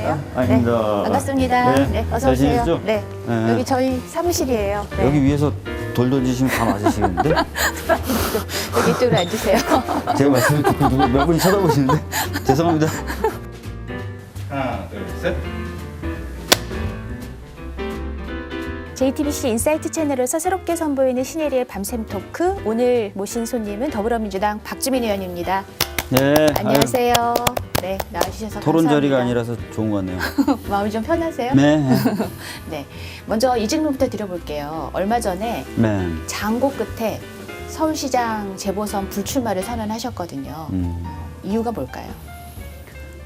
분이세요? 아닙니다. 네, 반갑습니다. 네, 네, 어서 잘 오세요. 지내시죠? 네. 네. 여기 저희 사무실이에요. 네. 여기 위에서 돌 던지시면 다 맞으시겠는데? 여기 이쪽으로 앉으세요. 제가 말씀을 듣고 몇 분이 쳐다보시는데? 죄송합니다. 하나, 둘, 셋. JTBC 인사이트 채널에서 새롭게 선보이는 신예리의 밤샘 토크. 오늘 모신 손님은 더불어민주당 박주민 의원입니다. 네. 안녕하세요. 네, 나와주셔서 토론 자리가 감사합니다. 아니라서 좋은 것 같네요. 마음이 좀 편하세요? 네. 네. 먼저 이 질문부터 드려볼게요. 얼마 전에 네. 장고 끝에 서울시장 재보선 불출마를 선언하셨거든요. 이유가 뭘까요?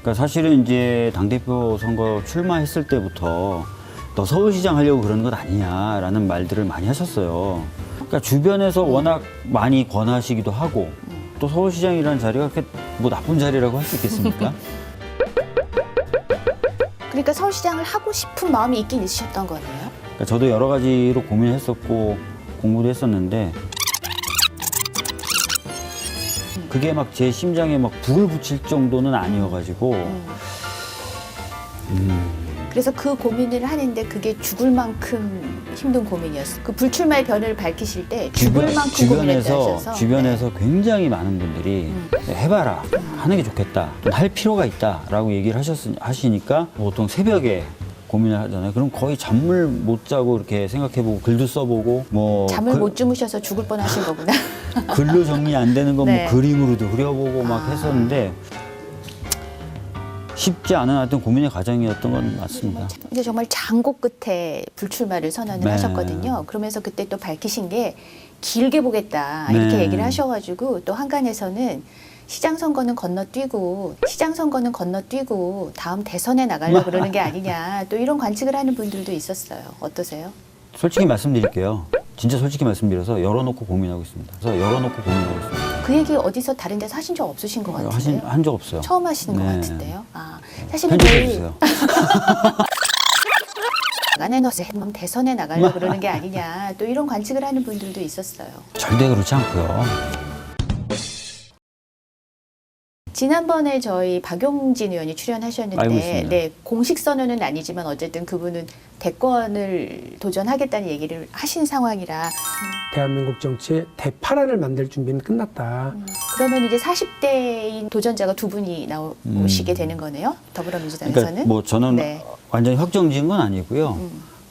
그러니까 사실은 이제 당대표 선거 출마했을 때부터 너 서울시장 하려고 그러는 것 아니냐라는 말들을 많이 하셨어요. 그러니까 주변에서 워낙 많이 권하시기도 하고 또 서울시장이라는 자리가 그렇게 뭐 나쁜 자리라고 할 수 있겠습니까? 그러니까 서울시장을 하고 싶은 마음이 있긴 있으셨던 거네요. 그러니까 저도 여러 가지로 고민했었고 공부도 했었는데 그게 막 제 심장에 막 불을 붙일 정도는 아니어가지고 그래서 그 고민을 하는데 그게 죽을 만큼 힘든 고민이었어요. 그 불출마의 변을 밝히실 때 죽을 만큼 고민했다 하셔서 주변에서 굉장히 많은 분들이 해봐라 하는 게 좋겠다 좀 할 필요가 있다라고 얘기를 하시니까 보통 새벽에 고민을 하잖아요. 그럼 거의 잠을 못 자고 이렇게 생각해보고 글도 써보고 뭐 잠을 못 주무셔서 죽을 뻔하신 거구나. 글로 정리 안 되는 건 네. 뭐 그림으로도 그려보고 막 했었는데 쉽지 않은 하여튼 고민의 과정이었던 건 맞습니다. 근데 정말 장고 끝에 불출마를 선언을 네. 하셨거든요. 그러면서 그때 또 밝히신 게 길게 보겠다 이렇게 네. 얘기를 하셔가지고 또 한간에서는 시장 선거는 건너뛰고 다음 대선에 나가려고 그러는 게 아니냐 또 이런 관측을 하는 분들도 있었어요. 어떠세요? 솔직히 말씀드릴게요. 진짜 솔직히 말씀드려서 열어놓고 고민하고 있습니다. 그 얘기 어디서 다른 데서 하신 적 없으신 것 같은데요? 한 적 없어요. 처음 하시는 것 네. 같은데요? 아, 사실은 편집해 주세요. 안에 넣어서 대선에 나가려고 그러는 게 아니냐 또 이런 관측을 하는 분들도 있었어요. 절대 그렇지 않고요. 지난번에 저희 박용진 의원이 알고 출연하셨는데 있습니다. 네, 공식 선언은 아니지만 어쨌든 그분은 대권을 도전하겠다는 얘기를 하신 상황이라 대한민국 정치의 대파란을 만들 준비는 끝났다. 그러면 이제 40대인 도전자가 두 분이 나오시게 되는 거네요. 더불어민주당에서는. 그러니까 뭐 저는 네. 완전히 확정지은 건 아니고요.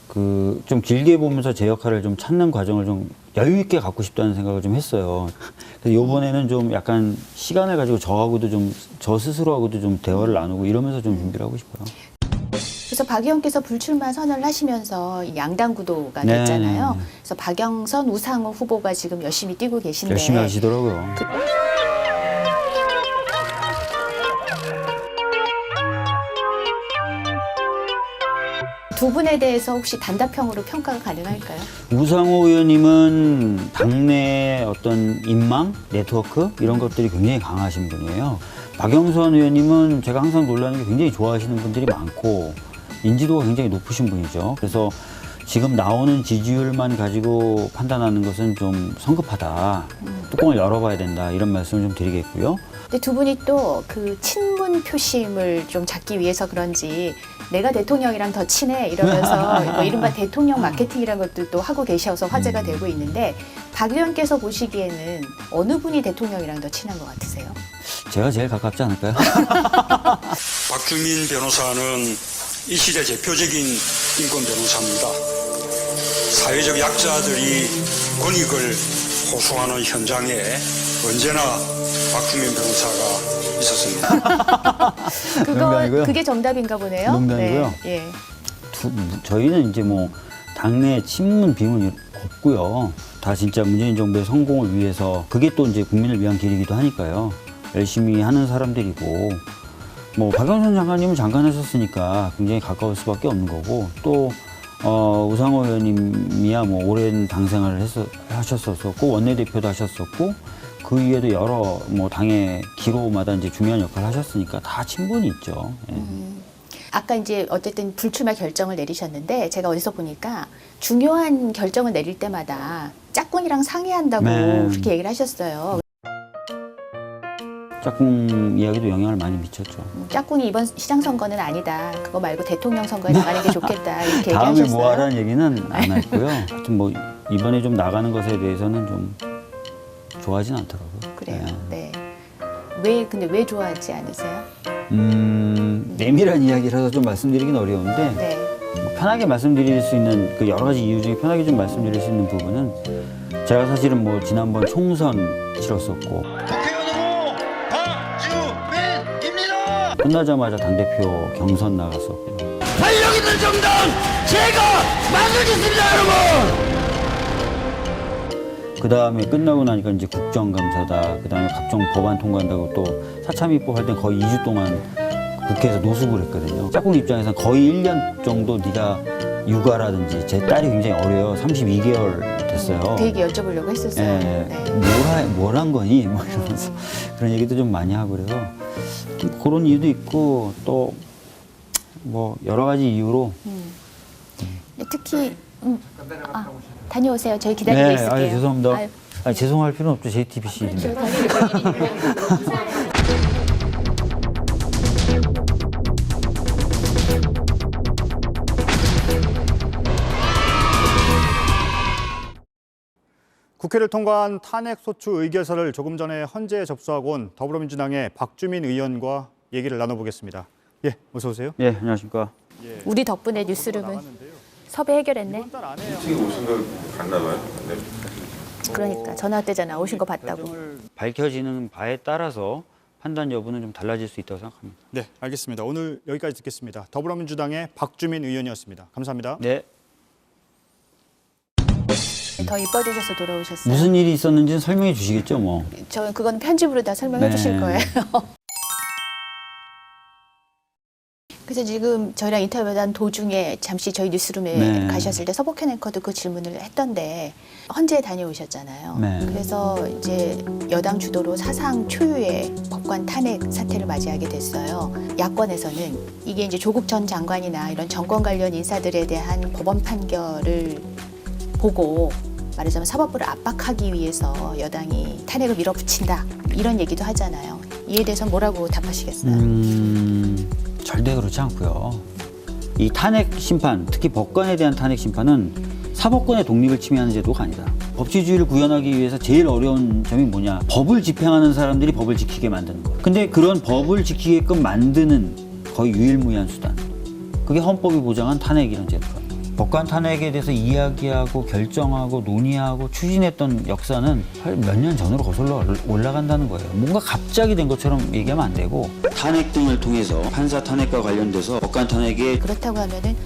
그 좀 길게 보면서 제 역할을 좀 찾는 과정을 좀 여유 있게 갖고 싶다는 생각을 좀 했어요. 그래서 이번에는 좀 약간 시간을 가지고 저 스스로하고도 좀 대화를 나누고 이러면서 좀 준비를 하고 싶어요. 그래서 박 의원께서 불출마 선언을 하시면서 양당 구도가 네. 됐잖아요. 그래서 박영선, 우상호 후보가 지금 열심히 뛰고 계신데 열심히 하시더라고요. 두 분에 대해서 혹시 단답형으로 평가가 가능할까요? 우상호 의원님은 당내 어떤 인망, 네트워크 이런 것들이 굉장히 강하신 분이에요. 박영선 의원님은 제가 항상 놀라는 게 굉장히 좋아하시는 분들이 많고 인지도가 굉장히 높으신 분이죠. 그래서 지금 나오는 지지율만 가지고 판단하는 것은 좀 성급하다. 뚜껑을 열어봐야 된다. 이런 말씀을 좀 드리겠고요. 근데 두 분이 또 그 친문 표심을 좀 잡기 위해서 그런지 내가 대통령이랑 더 친해 이러면서 뭐 이른바 대통령 마케팅이라는 것들도 하고 계셔서 화제가 되고 있는데 박 의원께서 보시기에는 어느 분이 대통령이랑 더 친한 것 같으세요? 제가 제일 가깝지 않을까요? 박주민 변호사는 이 시대 대표적인 인권 변호사입니다. 사회적 약자들이 권익을 호소하는 현장에 언제나 박주민 변호사가 있었습니다. 농담이고요. 그게 정답인가 보네요. 농담이고요. 네, 예. 저희는 이제 뭐 당내 친문 비문이 없고요. 다 진짜 문재인 정부의 성공을 위해서 그게 또 이제 국민을 위한 길이기도 하니까요. 열심히 하는 사람들이고 뭐 박영선 장관님은 장관 하셨으니까 굉장히 가까울 수밖에 없는 거고 또 우상호 의원님이야 뭐 오랜 당생활을 하셨었고 원내대표도 하셨었고 그 위에도 여러 뭐 당의 기로마다 이제 중요한 역할을 하셨으니까 다 친분이 있죠. 예. 아까 이제 어쨌든 불출마 결정을 내리셨는데 제가 어디서 보니까 중요한 결정을 내릴 때마다 짝꿍이랑 상의한다고 네. 그렇게 얘기를 하셨어요. 짝꿍 이야기도 영향을 많이 미쳤죠. 짝꿍이 이번 시장 선거는 아니다. 그거 말고 대통령 선거에 나가는 게 좋겠다. 이렇게 다음에 얘기하셨어요. 뭐 하라는 얘기는 안 했고요. 하여튼 뭐 이번에 좀 나가는 것에 대해서는 좀 좋아하진 않더라고요. 그래요. 네. 네. 근데 왜 좋아하지 않으세요? 내밀한 이야기라서 좀 말씀드리긴 어려운데 네. 뭐 편하게 말씀드릴 수 있는 그 여러 가지 이유 중에 편하게 좀 말씀드릴 수 있는 부분은 제가 사실은 뭐 지난번 총선 치렀었고 국회의원 후보 박주민입니다. 끝나자마자 당대표 경선 나갔었고요. 활력 있는 정당 제가 만들겠습니다, 여러분. 그 다음에 끝나고 나니까 이제 국정감사다. 그 다음에 각종 법안 통과한다고 또 사참 입법할 땐 거의 2주 동안 국회에서 노숙을 했거든요. 짝꿍 입장에서는 거의 1년 정도 네가 육아라든지 제 딸이 굉장히 어려요. 32개월 됐어요. 그 얘기 여쭤보려고 했었어요. 예, 네. 뭘 한 거니? 뭐 이러면서 그런 얘기도 좀 많이 하고 그래서 그런 이유도 있고 또 뭐 여러 가지 이유로 근데 특히 다녀오세요. 저희 기다리고 있을게요. 아유, 죄송합니다. 아유, 아니, 죄송할 필요는 없죠. JTBC 일인데. 국회를 통과한 탄핵소추 의결서를 조금 전에 헌재에 접수하고 온 더불어민주당의 박주민 의원과 얘기를 나눠보겠습니다. 예, 어서 오세요. 예, 안녕하십니까. 우리 덕분에 뉴스룸은 섭외 해결했네. 이번 달 안에 일찍 오신 거 봤나 봐요. 네. 그러니까 전화 왔대잖아. 오신 거 봤다고. 밝혀지는 바에 따라서 판단 여부는 좀 달라질 수 있다고 생각합니다. 네, 알겠습니다. 오늘 여기까지 듣겠습니다. 더불어민주당의 박주민 의원이었습니다. 감사합니다. 네. 더 이뻐지셔서 돌아오셨어요. 무슨 일이 있었는지는 설명해 주시겠죠, 뭐. 저 그건 편집으로 다 설명해 네. 주실 거예요. 그래서 지금 저희랑 인터뷰한 도중에 잠시 저희 뉴스룸에 네. 가셨을 때 서복현 앵커도 그 질문을 했던데 헌재에 다녀오셨잖아요. 네. 그래서 이제 여당 주도로 사상 초유의 법관 탄핵 사태를 맞이하게 됐어요. 야권에서는 이게 이제 조국 전 장관이나 이런 정권 관련 인사들에 대한 법원 판결을 보고 말하자면 사법부를 압박하기 위해서 여당이 탄핵을 밀어붙인다 이런 얘기도 하잖아요. 이에 대해서 뭐라고 답하시겠어요? 절대 그렇지 않고요. 이 탄핵 심판, 특히 법관에 대한 탄핵 심판은 사법권의 독립을 침해하는 제도가 아니다. 법치주의를 구현하기 위해서 제일 어려운 점이 뭐냐? 법을 집행하는 사람들이 법을 지키게 만드는 거예요. 근데 그런 법을 지키게끔 만드는 거의 유일무이한 수단. 그게 헌법이 보장한 탄핵이라는 제도예요. 법관 탄핵에 대해서 이야기하고 결정하고 논의하고 추진했던 역사는 몇 년 전으로 거슬러 올라간다는 거예요. 뭔가 갑자기 된 것처럼 얘기하면 안 되고 탄핵 등을 통해서 판사 탄핵과 관련돼서 법관 탄핵에 그렇다고 하면은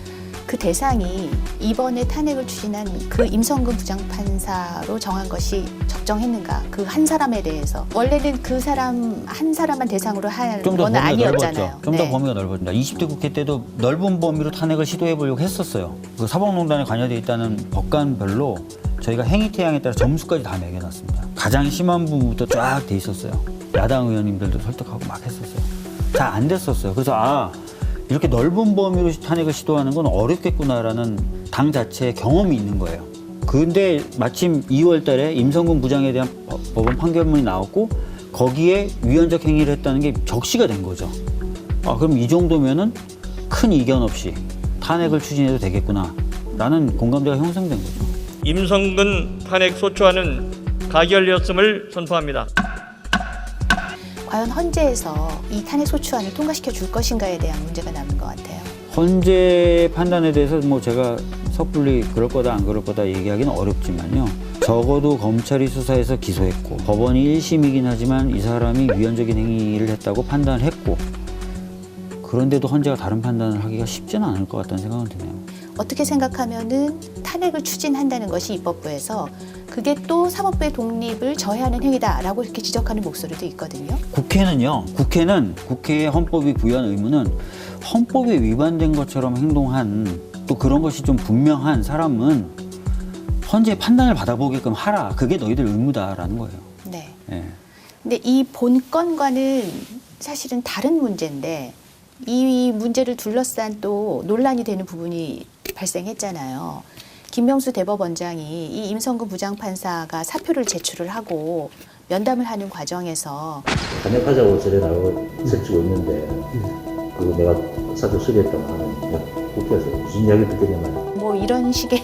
그 대상이 이번에 탄핵을 추진한 그 임성근 부장판사로 정한 것이 적정했는가? 그 한 사람에 대해서 원래는 그 사람 한 사람만 대상으로 할 좀 더 건 범위가 아니었잖아요. 넓었죠. 좀 더 범위가 넓어진다. 20대 국회 때도 넓은 범위로 탄핵을 시도해 보려고 했었어요. 그 사법농단에 관여돼 있다는 법관별로 저희가 행위태양에 따라 점수까지 다 매겨놨습니다. 가장 심한 부분부터 쫙 돼 있었어요. 야당 의원님들도 설득하고 막 했었어요. 잘 안 됐었어요. 그래서 이렇게 넓은 범위로 탄핵을 시도하는 건 어렵겠구나라는 당 자체의 경험이 있는 거예요. 근데 마침 2월 달에 임성근 부장에 대한 법원 판결문이 나왔고 거기에 위헌적 행위를 했다는 게 적시가 된 거죠. 그럼 이 정도면은 큰 이견 없이 탄핵을 추진해도 되겠구나 라는 공감대가 형성된 거죠. 임성근 탄핵 소추안은 가결되었음을 선포합니다. 과연 헌재에서 이 탄핵 소추안을 통과시켜 줄 것인가에 대한 문제가 남은 것 같아요. 헌재 판단에 대해서 뭐 제가 섣불리 그럴 거다 안 그럴 거다 얘기하기는 어렵지만요. 적어도 검찰이 수사해서 기소했고 법원이 1심이긴 하지만 이 사람이 위헌적인 행위를 했다고 판단을 했고 그런데도 헌재가 다른 판단을 하기가 쉽지는 않을 것 같다는 생각은 드네요. 어떻게 생각하면은 탄핵을 추진한다는 것이 입법부에서 그게 또 사법부의 독립을 저해하는 행위다라고 이렇게 지적하는 목소리도 있거든요. 국회는 국회의 헌법이 부여한 의무는 헌법에 위반된 것처럼 행동한 또 그런 것이 좀 분명한 사람은 헌재 판단을 받아보게끔 하라. 그게 너희들 의무다라는 거예요. 네. 예. 근데 이 본건과는 사실은 다른 문제인데 이 문제를 둘러싼 또 논란이 되는 부분이 발생했잖아요. 김명수 대법원장이 이 임성근 부장판사가 사표를 제출을 하고 면담을 하는 과정에서 탄핵하자고 저래 나오고 설치고 있는데 그거 내가 사주 수리했다고 하는 국회에서 무슨 이야기 듣겠냐면 뭐 이런 식의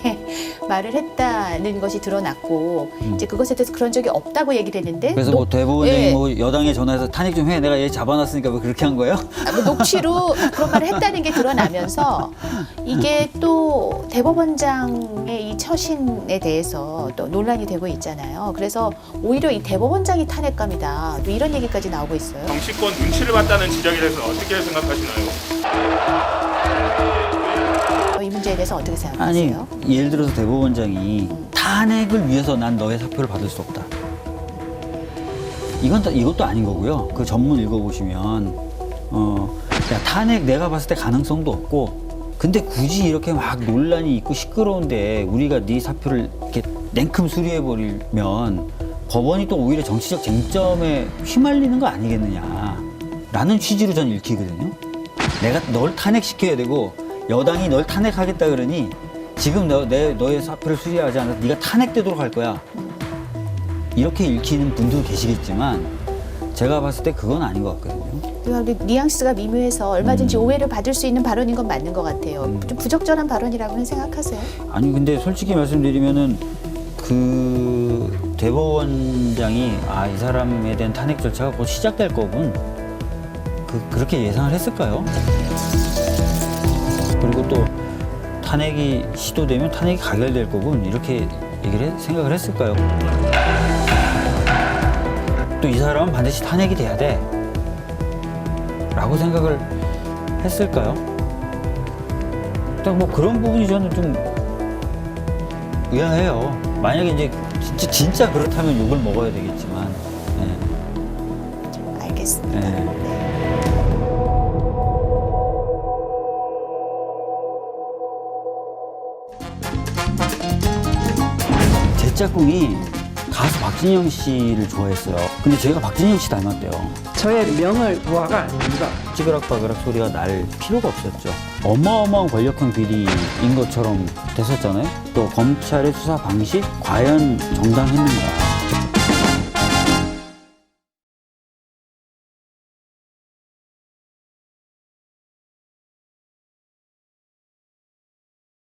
말을 했다는 것이 드러났고 이제 그것에 대해서 그런 적이 없다고 얘기를 했는데 그래서 뭐 대법원장이 예. 뭐 여당에 전화해서 탄핵 좀 해. 내가 얘 잡아놨으니까 왜 그렇게 한 거예요? 뭐 녹취로 그런 말을 했다는 게 드러나면서 이게 또 대법원장의 이 처신에 대해서 또 논란이 되고 있잖아요. 그래서 오히려 이 대법원장이 탄핵감이다. 또 이런 얘기까지 나오고 있어요. 정치권 눈치를 봤다는 지적에 대해서 어떻게 생각하시나요? 이 문제에 대해서 어떻게 아니 생각하세요? 예를 들어서 대법원장이 탄핵을 위해서 난 너의 사표를 받을 수 없다. 이것도 아닌 거고요. 그 전문 읽어보시면 야, 탄핵 내가 봤을 때 가능성도 없고 근데 굳이 이렇게 막 논란이 있고 시끄러운데 우리가 네 사표를 이렇게 냉큼 수리해버리면 법원이 또 오히려 정치적 쟁점에 휘말리는 거 아니겠느냐라는 취지로 전 읽히거든요. 내가 널 탄핵시켜야 되고 여당이 널 탄핵하겠다 그러니 지금 너의 사표를 수리하지 않아서 네가 탄핵되도록 할 거야. 이렇게 읽히는 분도 계시겠지만 제가 봤을 때 그건 아닌 것 같거든요. 뉘앙스가 미묘해서 얼마든지 오해를 받을 수 있는 발언인 건 맞는 것 같아요. 좀 부적절한 발언이라고는 생각하세요? 아니 근데 솔직히 말씀드리면은 그 대법원장이 이 사람에 대한 탄핵 절차가 곧 시작될 거군. 그렇게 예상을 했을까요? 그리고 또 탄핵이 시도되면 탄핵이 가결될 거군 이렇게 생각을 했을까요? 또 이 사람은 반드시 탄핵이 돼야 돼 라고 생각을 했을까요? 일단 뭐 그런 부분이 저는 좀 의아해요. 만약에 이제 진짜 그렇다면 욕을 먹어야 되겠지만 알겠습니다. 네. 제 짝꿍이 가수 박진영 씨를 좋아했어요. 근데 제가 박진영 씨 닮았대요. 저의 명을 부하가 아닙니다. 찌그락바그락 소리가 날 필요가 없었죠. 어마어마한 권력형 비리인 것처럼 됐었잖아요. 또 검찰의 수사 방식 과연 정당했는가.